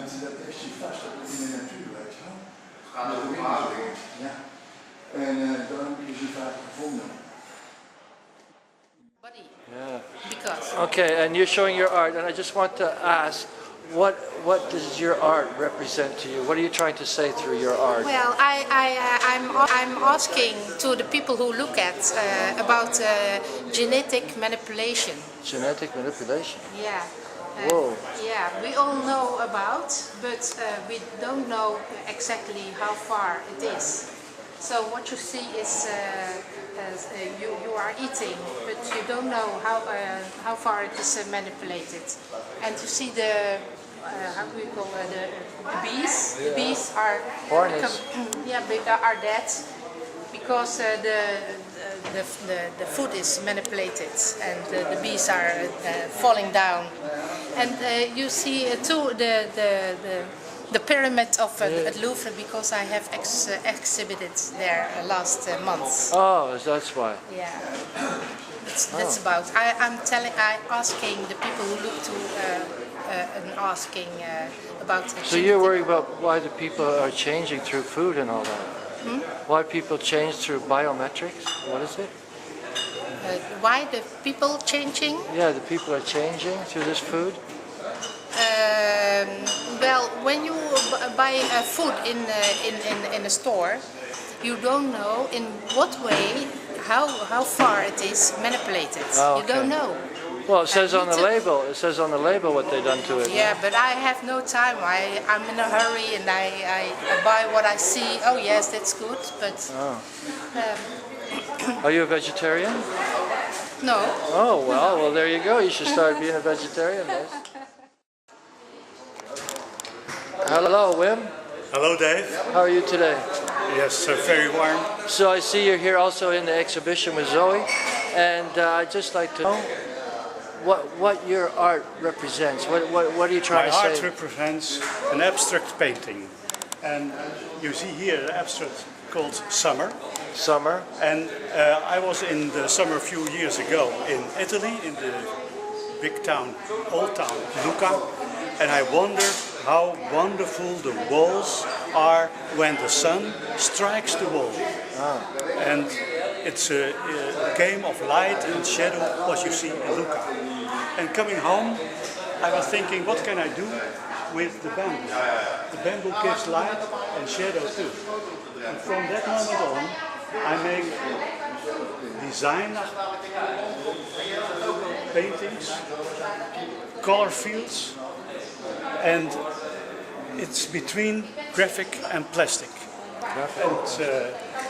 mensen dat echt zich vastzetten in de natuur, weet je wel. Gaat over verhoudingen. Ja. En daarom heb je ze vaak gevonden. Yeah. Because. Okay, and you're showing your art, and I just want to ask, what does your art represent to you? What are you trying to say through your art? Well, I'm asking to the people who look at about genetic manipulation. Genetic manipulation? Yeah. Whoa. Yeah, we all know about, but we don't know exactly how far it is. So what you see is you are eating, but you don't know how far it is manipulated. And you see the how do we call the bees? The bees are are dead because the food is manipulated and the bees are falling down. And you see too the pyramid of at Louvre, because I have exhibited there last month. Oh, that's why. Yeah, that's about. I'm asking the people who look to and asking about. So you're worried about why the people are changing through food and all that? Hmm? Why people change through biometrics? What is it? Why the people changing? Yeah, the people are changing through this food. Well, when you buy food in a store, you don't know in what way, how far it is manipulated. Oh, okay. You don't know. Well, it says on the label. It says on the label what they done to it. Yeah, but I have no time. I'm in a hurry and I buy what I see. Oh yes, that's good, but. Oh. Are you a vegetarian? No. Oh well, there you go. You should start being a vegetarian. Yes. Hello, Wim. Hello, Dave. How are you today? Yes, very warm. So I see you're here also in the exhibition with Zoe, and I'd just like to know what your art represents. What are you trying to say? My art represents an abstract painting, and you see here the abstract called Summer. Summer. And I was in the summer a few years ago in Italy, in the big town, old town, Lucca, and I wondered how wonderful the walls are when the sun strikes the wall. Ah. And it's a game of light and shadow, what you see in Lucca. And coming home, I was thinking, what can I do with the bamboo? The bamboo gives light and shadow too. And from that moment on, I make design paintings, color fields, and it's between graphic and plastic. And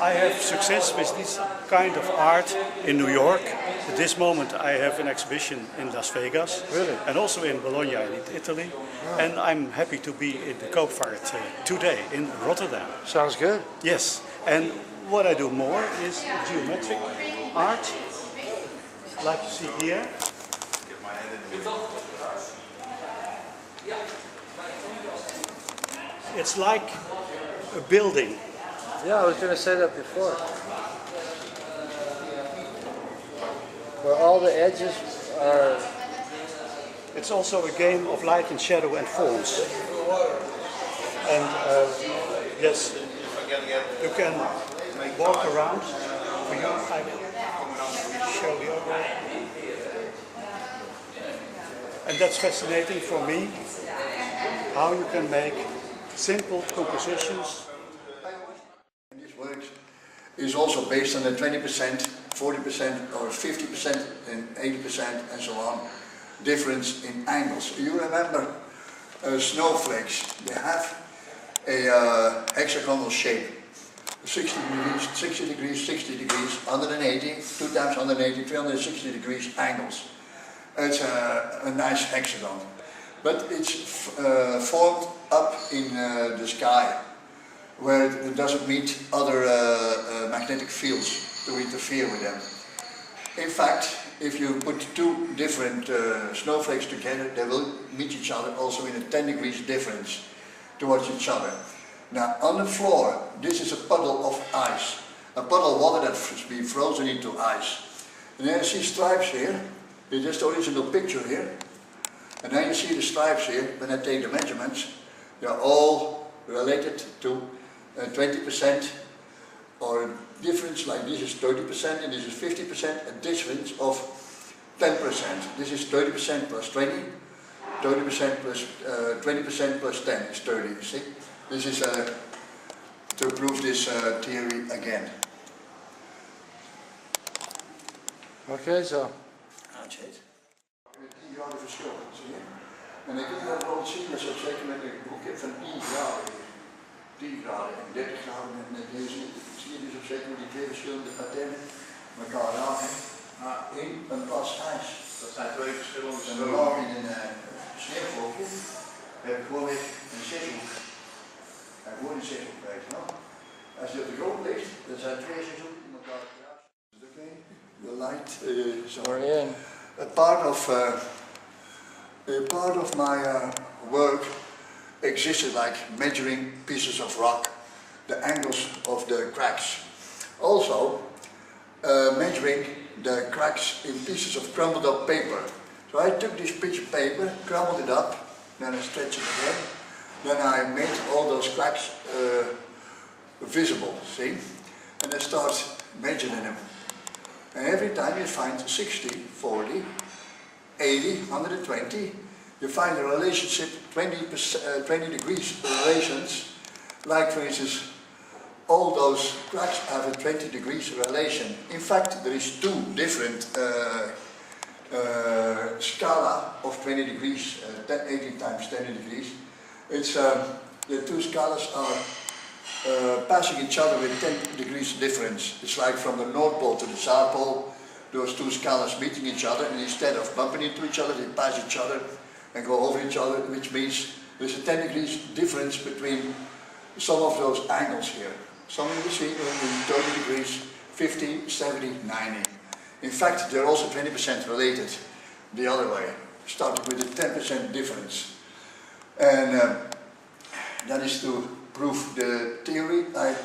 I have success with this kind of art in New York. At this moment I have an exhibition in Las Vegas. Really? And also in Bologna in Italy. Oh. And I'm happy to be in the Koopvaart today in Rotterdam. Sounds good. Yes. And what I do more is geometric art, like you see here. It's like a building. Yeah, I was going to say that before. Where all the edges are... It's also a game of light and shadow and forms. And yes, you can walk around. For you, I will show the other. And that's fascinating for me, how you can make simple compositions. And this work is also based on the 20%, 40% or 50% and 80% and so on difference in angles. You remember snowflakes, they have a hexagonal shape. 60 degrees, 60 degrees, 60 degrees, 180, 2 times 180, 360 degrees angles. It's a nice hexagon. But it's formed up in the sky, where it doesn't meet other magnetic fields to interfere with them. In fact, if you put two different snowflakes together, they will meet each other also in a 10 degrees difference towards each other. Now on the floor, this is a puddle of ice, a puddle of water that's been frozen into ice. And then you see stripes here, it's just the original picture here. And then you see the stripes here, when I take the measurements, They are all related to 20% or difference, like this is 30% and this is 50%, a difference of 10%. This is 30% plus 20, 30% plus 20% plus 10 is 30, you see? This is to prove this theory again. Oké, zo. Met 10 graden verschil, zie je? En dan kun je dat wel zien, dat is ook zeker met een boekje van 10 graden. 10 graden en 30 graden en deze zie je dus ook zeker met die twee verschillende paternen elkaar aan. Maar in een plas ijs. Dat zijn twee verschillende En normaal in een sneeuwvlokje heb ik gewoon weer een zeshoek. En gewoon een zeshoek, weet je wel. Als je op de grond ligt, dan zijn twee zeshoeken in elkaar gekruist. Is dat oké? The light We're in. a part of my work existed like measuring pieces of rock, the angles of the cracks. Also measuring the cracks in pieces of crumbled up paper. So I took this piece of paper, crumbled it up, then I stretched it again, then I made all those cracks visible, see? And I start measuring them. And every time you find 60, 40, 80, 120, you find a relationship, 20 degrees relations, like for instance, all those cracks have a 20 degrees relation. In fact, there is two different scala of 20 degrees, 80 times 20 degrees. It's, the two scalas are passing each other with 10 degrees difference. It's like from the North Pole to the South Pole, those two scalas meeting each other, and instead of bumping into each other, they pass each other and go over each other, which means there's a 10 degrees difference between some of those angles here. Some you see in 30 degrees, 50, 70, 90. In fact, they're also 20% related the other way, starting with a 10% difference. And that is to prove the theory. I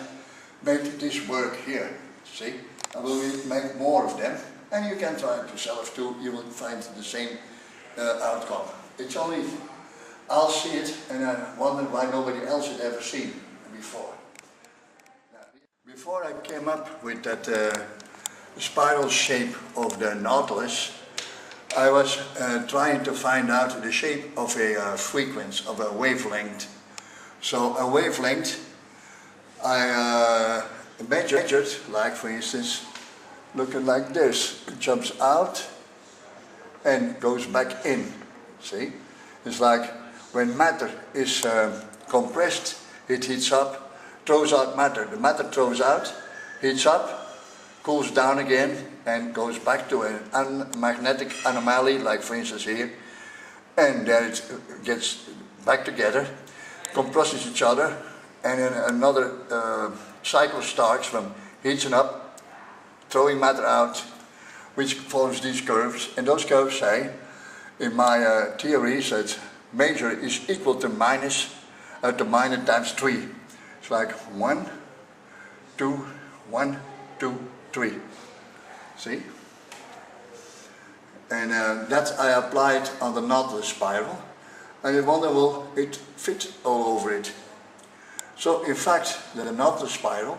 made this work here, see? I will make more of them, and you can try it yourself too, you will find the same outcome. It's only, I'll see it, and I wonder why nobody else had ever seen before. Before I came up with that spiral shape of the Nautilus, I was trying to find out the shape of a frequency, of a wavelength. So a wavelength, I measured, like for instance, looking like this. It jumps out and goes back in, see? It's like when matter is compressed, it heats up, throws out matter. The matter throws out, heats up, cools down again, and goes back to an magnetic anomaly, like for instance here, and then it gets back together, compresses each other, and then another cycle starts from heating up, throwing matter out, which follows these curves, and those curves say, in my theory, that major is equal to minor times 3. It's like 1, 2, 1, 2, 3. See? And that I applied on the Nautilus spiral, and you wonder, will it fit all over it? So in fact, the Nautilus spiral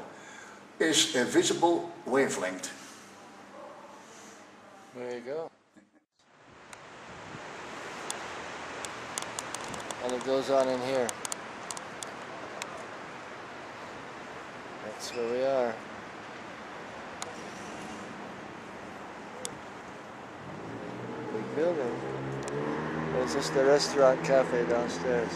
is a visible wavelength. There you go. And it goes on in here. That's where we are. Big building. It's just the restaurant cafe downstairs.